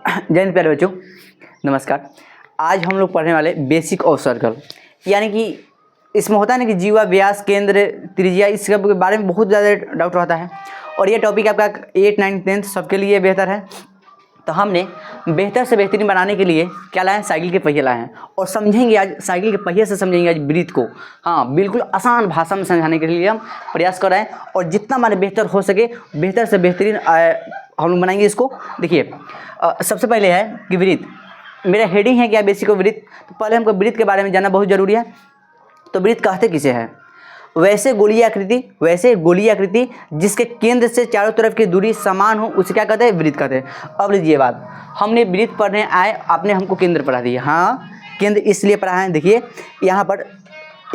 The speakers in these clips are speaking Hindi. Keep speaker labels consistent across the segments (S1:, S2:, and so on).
S1: जय हिंद प्यारे बच्चों, नमस्कार। आज हम लोग पढ़ने वाले बेसिक ऑफ सर्कल, यानी कि इसमें होता है ना कि जीवा, व्यास, केंद्र, त्रिज्या, इस सब के बारे में बहुत ज़्यादा डाउट रहता है और ये टॉपिक आपका 8, 9, 10 सबके लिए बेहतर है। तो हमने बेहतर से बेहतरीन बनाने के लिए क्या लाए हैं, साइकिल के पहिए लाए हैं और समझेंगे आज साइकिल के पहिए से समझेंगे आज ब्रीथ को। हाँ, बिल्कुल आसान भाषा में समझाने के लिए हम प्रयास कर रहे हैं और जितना हमारे बेहतर हो सके बेहतर से बेहतरीन हम लोग बनाएंगे इसको। देखिए, सबसे पहले है कि ब्रीथ। मेरा हेडिंग है क्या, बेसिक ऑफ ब्रीथ। तो पहले हमको ब्रीथ के बारे में जानना बहुत ज़रूरी है। तो ब्रीथ कहते किसे हैं? वैसे गोलीय आकृति जिसके केंद्र से चारों तरफ की दूरी समान हो उसे क्या कहते हैं, ब्रीथ कहते हैं। अब लीजिए बात, हमने ब्रीथ पढ़ने आए, आपने हमको केंद्र पढ़ा दिया। हाँ, केंद्र इसलिए पढ़ा है। देखिए यहाँ पर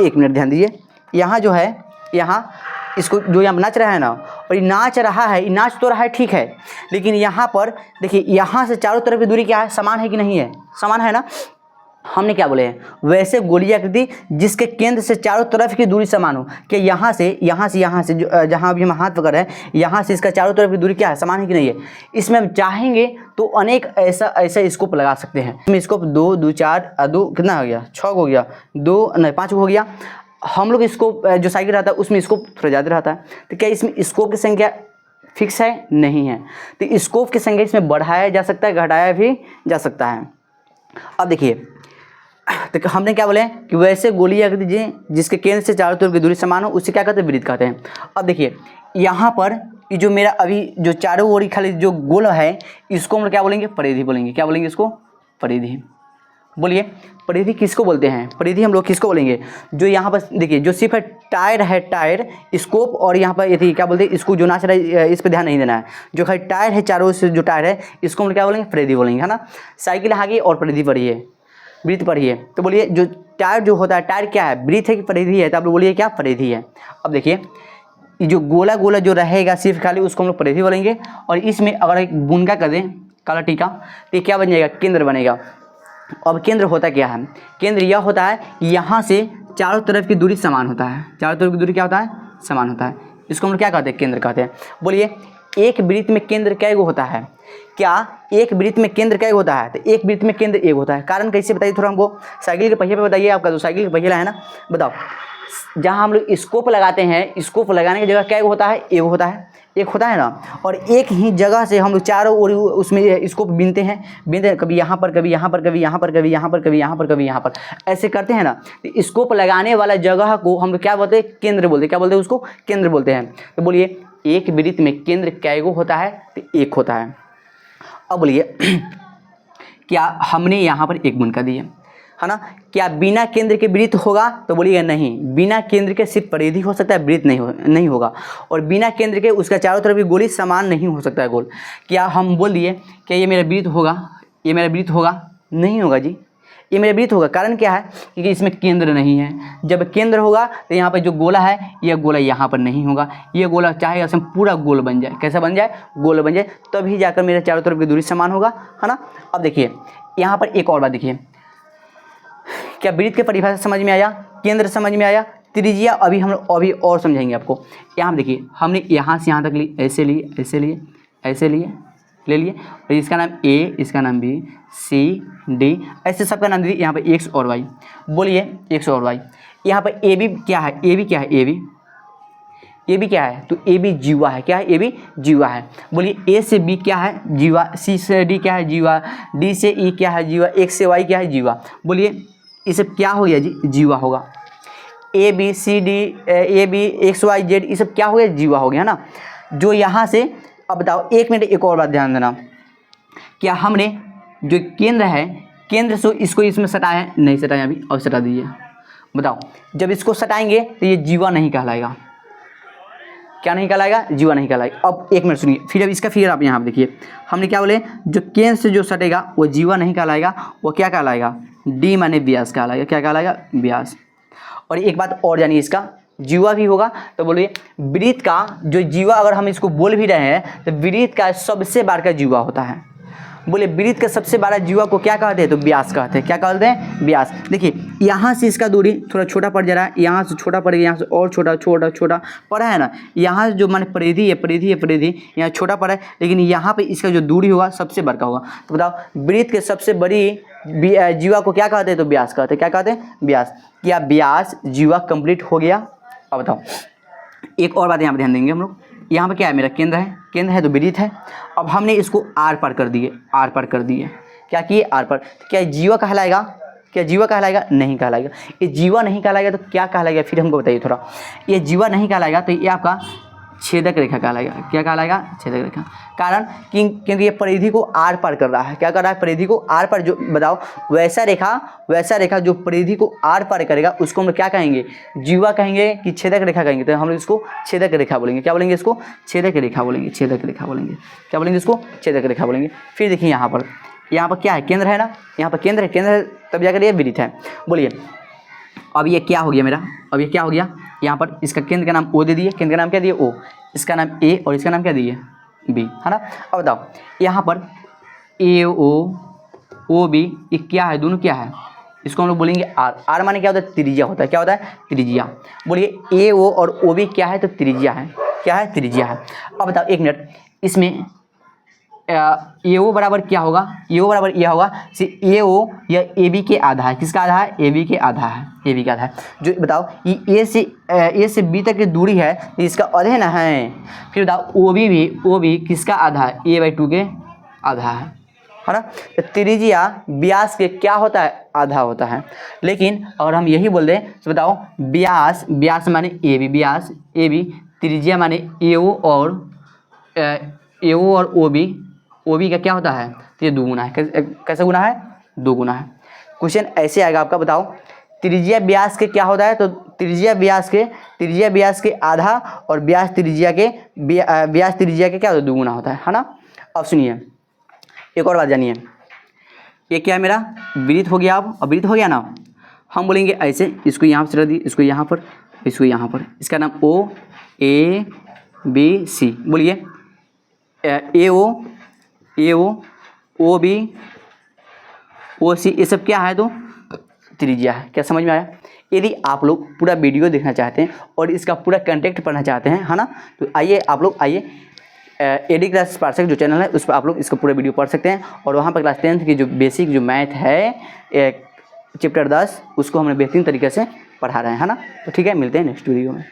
S1: एक मिनट ध्यान दीजिए, यहाँ जो है, यहाँ इसको जो यहाँ नाच रहा है ना, और ये नाच रहा है, ये नाच तो रहा है, ठीक है, लेकिन यहाँ पर देखिए, यहाँ से चारों तरफ की दूरी क्या है, समान है कि नहीं है, समान है ना। हमने क्या बोले हैं, वैसे गोलीय आकृति जिसके केंद्र से चारों तरफ की दूरी समान हो। कि यहाँ से जहाँ अभी हम हाथ पकड़ रहे हैं, यहाँ से इसका चारों तरफ की दूरी क्या है, समान है कि नहीं है। इसमें हम चाहेंगे तो अनेक ऐसा स्कोप लगा सकते हैं। इसमें स्कोप 2, 2, 4, 2 कितना हो गया, 6 हो गया, 2 नहीं 5 हो गया। हम लोग स्कोप जो साइकिल रहता है उसमें स्कोप थोड़ा ज़्यादा रहता है। तो क्या इसमें स्कोप की संख्या फिक्स है? नहीं है। तो स्कोप की संख्या इसमें बढ़ाया जा सकता है, घटाया भी जा सकता है। अब देखिए, तो हमने क्या बोले कि वैसे गोलीय आकृति जिसके केंद्र से चारों तरफ की दूरी समान हो उसे क्या कहते हैं, ब्रीथ कहते हैं। अब देखिए यहाँ पर ये जो मेरा अभी जो चारों ओर खाली जो गोल है, इसको हम क्या बोलेंगे, परिधि बोलेंगे। क्या बोलेंगे इसको, परिधि। बोलिए, परिधि किसको बोलते हैं? परिधि हम लोग किसको बोलेंगे? जो यहाँ पर देखिए, जो सिर्फ टायर है, टायर, स्कोप, और यहाँ पर ये क्या बोलते हैं, इसको जो नाच रहा है इस पर ध्यान नहीं देना है। जो खाली टायर है, चारों से जो टायर है, इसको हम क्या बोलेंगे, परिधि बोलेंगे, है ना। साइकिल आगे और परिधि पर ही है, ब्रीथ पढ़िए। तो बोलिए, जो टायर जो होता है, टायर क्या है, ब्रीथ है कि परिधि है? तो आप लोग बोलिए क्या, परिधि है। अब देखिए, जो गोला गोला जो रहेगा सिर्फ खाली, उसको हम लोग परिधि बोलेंगे। और इसमें अगर एक बुनका कर दें, काला टीका, तो ये क्या बन जाएगा, केंद्र बनेगा। अब केंद्र होता क्या है? केंद्र यह होता है, यहाँ से चारों तरफ की दूरी समान होता है। चारों तरफ की दूरी क्या होता है, समान होता है। इसको हम लोग क्या कहते हैं, केंद्र कहते हैं। बोलिए, एक वृत्त में केंद्र कै गो होता है? क्या एक वृत्त में केंद्र कै होता है? तो एक वृत्त में केंद्र एक होता है। कारण कैसे बताइए थोड़ा हमको, साइकिल के पहिए पे बताइए। आपका जो साइकिल के पहिया है ना, बताओ, जहाँ हम लोग स्कोप लगाते हैं, स्कोप लगाने की जगह क्या होता है, एक होता है, एक होता है ना। और एक ही जगह से हम लोग चारों ओर उसमें स्कोप बीनते हैं, कभी यहाँ पर, कभी यहाँ पर, कभी यहाँ पर, कभी यहाँ पर, कभी यहाँ पर, कभी यहाँ पर, ऐसे करते हैं ना। तो स्कोप लगाने वाला जगह को हम लोग क्या बोलते हैं, केंद्र बोलते हैं। क्या बोलते हैं उसको, केंद्र बोलते हैं। तो बोलिए, एक वृत्त में केंद्र कैगो होता है? तो एक होता है। अब बोलिए, क्या हमने यहाँ पर एक बुनका दिया है ना, क्या बिना केंद्र के वृत्त होगा? तो बोलिएगा नहीं, बिना केंद्र के सिर्फ परिधि हो सकता है, वृत्त नहीं होगा। और बिना केंद्र के उसका चारों तरफ की गोली समान नहीं हो सकता है, गोल। क्या हम बोल दिए क्या ये मेरा वृत्त होगा, ये मेरा वृत्त होगा? नहीं होगा जी, ये मेरा वृत्त होगा। कारण क्या है, क्योंकि इसमें केंद्र नहीं है। जब केंद्र होगा तो यहाँ पर जो गोला है, यह गोला यहाँ पर नहीं होगा। ये गोला चाहे इसमें पूरा गोल बन जाए, कैसा बन जाए, गोल बन जाए, तभी जाकर मेरे चारों तरफ की दूरी समान होगा, है ना। अब देखिए यहाँ पर एक और बात देखिए, क्या वृत्त की परिभाषा समझ में आया, केंद्र समझ में आया, त्रिज्या अभी हम अभी और समझेंगे आपको। यहाँ देखिए, हमने यहाँ से यहाँ तक ली, ऐसे लिए, ऐसे लिए, ऐसे लिए, ले लिए, और इसका नाम ए, इसका नाम बी, सी, डी, ऐसे सबका नाम दीजिए। यहाँ पर एक्स और वाई, बोलिए एक्स और वाई। यहाँ पर ए बी क्या है, ए बी क्या है, ए बी क्या है, तो ए बी जीवा है। क्या है, ए बी जीवा है। बोलिए, ए से बी क्या है, जीवा, सी से डी क्या है, जीवा, डी से ई क्या है, जीवा, एक्स से वाई क्या है, जीवा। बोलिए, ये सब क्या हो गया जी, जीवा होगा। A B C D, A B X Y Z, ये सब क्या हो गया, जीवा हो गया ना। जो यहाँ से, अब बताओ, एक मिनट, एक और बात ध्यान देना, क्या हमने जो केंद्र है, केंद्र से इसको इसमें सटाया है? नहीं सटाया अभी, और सटा दीजिए। बताओ, जब इसको सटाएंगे तो ये जीवा नहीं कहलाएगा। क्या नहीं कहलाएगा, जीवा नहीं कहलाएगा। अब एक मिनट सुनिए, फिर अब इसका फिगर आप यहाँ पर देखिए, हमने क्या बोले, जो केंद्र से जो सटेगा वो जीवा नहीं कहलाएगा, वो क्या कहलाएगा, डी माने व्यास कहलाएगा। क्या कहलाएगा, व्यास। और एक बात और जानिए, इसका जीवा भी होगा। तो बोलिए, वृत्त का जो जीवा, अगर हम इसको बोल भी रहे हैं तो वृत्त का सबसे बड़ा जीवा होता है। बोले वृत्त के सबसे बड़ा जीवा को क्या कहते हैं, तो व्यास कहते हैं। क्या कहते हैं, व्यास। देखिए यहाँ से इसका दूरी थोड़ा छोटा पड़ जा रहा है, यहाँ से छोटा पड़ गया, यहाँ से और छोटा छोटा छोटा पड़ा है ना। यहाँ जो माने परिधि है, परिधि यहाँ छोटा पड़ा है, लेकिन यहाँ पे इसका जो दूरी होगा सबसे बड़का होगा। तो बताओ वृत्त के सबसे बड़ी जीवा को क्या कहते हैं, तो व्यास कहते हैं। क्या कहते हैं, व्यास। क्या व्यास जीवा कंप्लीट हो गया। अब बताओ एक और बात यहाँ पर ध्यान देंगे हम लोग। यहाँ पर क्या है, मेरा केंद्र है तो वृत्त है। अब हमने इसको आर पार कर दिए, क्या किए, आर पार। तो क्या जीवा कहलाएगा, नहीं कहलाएगा। ये जीवा नहीं कहलाएगा तो क्या कहलाएगा, फिर हमको बताइए थोड़ा। ये जीवा नहीं कहलाएगा तो ये आपका छेदक रेखा कहलाएगा। क्या कहलाएगा, छेदक रेखा। कारण क्योंकि ये परिधि को आर पार कर रहा है। क्या कर रहा है, परिधि को आर पार। जो बताओ वैसा रेखा जो परिधि को आर पार करेगा उसको हम लोग क्या कहेंगे, जीवा कहेंगे कि छेदक रेखा कहेंगे। तो हम लोग इसको छेदक रेखा बोलेंगे। क्या बोलेंगे, इसको छेदक रेखा बोलेंगे। क्या बोलेंगे, इसको छेदक रेखा बोलेंगे। फिर देखिए यहाँ पर क्या है, केंद्र है ना। यहाँ पर केंद्र है तब जाकर ये वृत्त है। बोलिए अब ये क्या हो गया मेरा, यहाँ पर इसका केंद्र का नाम ओ दे दिए। केंद्र का नाम क्या दिए, ओ। इसका नाम ए और इसका नाम क्या दिए, बी, है ना। अब बताओ यहाँ पर ए ओ बी ये क्या है, दोनों क्या है, इसको हम लोग बोलेंगे आर माने क्या होता है, त्रिज्या होता है। क्या होता है, त्रिज्या। बोलिए ए ओ और ओ बी क्या है, तो त्रिज्या है। क्या है, त्रिज्या है। अब बताओ एक मिनट, इसमें ए ओ बराबर क्या होगा, ए ओ बराबर यह होगा ए ओ या ए बी के आधा है। किसका आधा है, ए बी के आधा है। जो बताओ ये ए से बी तक की दूरी है, इसका आधे ना है। फिर बताओ ओ बी किसका आधा है, a/2 के आधा है ना। तो त्रिज्या व्यास के क्या होता है, आधा होता है। लेकिन अगर हम यही बोल दें तो बताओ व्यास माने ए बी, त्रिज्या माने ए ओ और ओ बी का क्या होता है, तो ये 2 गुना है। कैसे गुना है, 2 गुना है। क्वेश्चन ऐसे आएगा आपका। बताओ त्रिज्या व्यास के क्या होता है, तो त्रिज्या व्यास के आधा और व्यास त्रिज्या के क्या होता है, 2 गुना होता है ना। अब सुनिए एक और बात जानिए। ये क्या है, मेरा वृत्त हो गया। अब वृत्त हो गया ना, हम बोलेंगे ऐसे, इसको यहाँ से रख दिए, इसको यहाँ पर, इसका नाम ओ ए बी सी। बोलिए ए ओ बी ओ सी ये सब क्या है, तो त्रिज्या है। क्या समझ में आया। यदि आप लोग पूरा वीडियो देखना चाहते हैं और इसका पूरा कंटेक्ट पढ़ना चाहते हैं, है ना, तो आप लोग आइए एडी क्लास पार्सक जो चैनल है उस पर आप लोग इसका पूरा वीडियो पढ़ सकते हैं। और वहाँ पर क्लास 10th की जो बेसिक जो मैथ है चैप्टर 10 उसको हमने बेहतरीन तरीके से पढ़ा रहे हैं, है ना। तो ठीक है, मिलते हैं नेक्स्ट वीडियो में।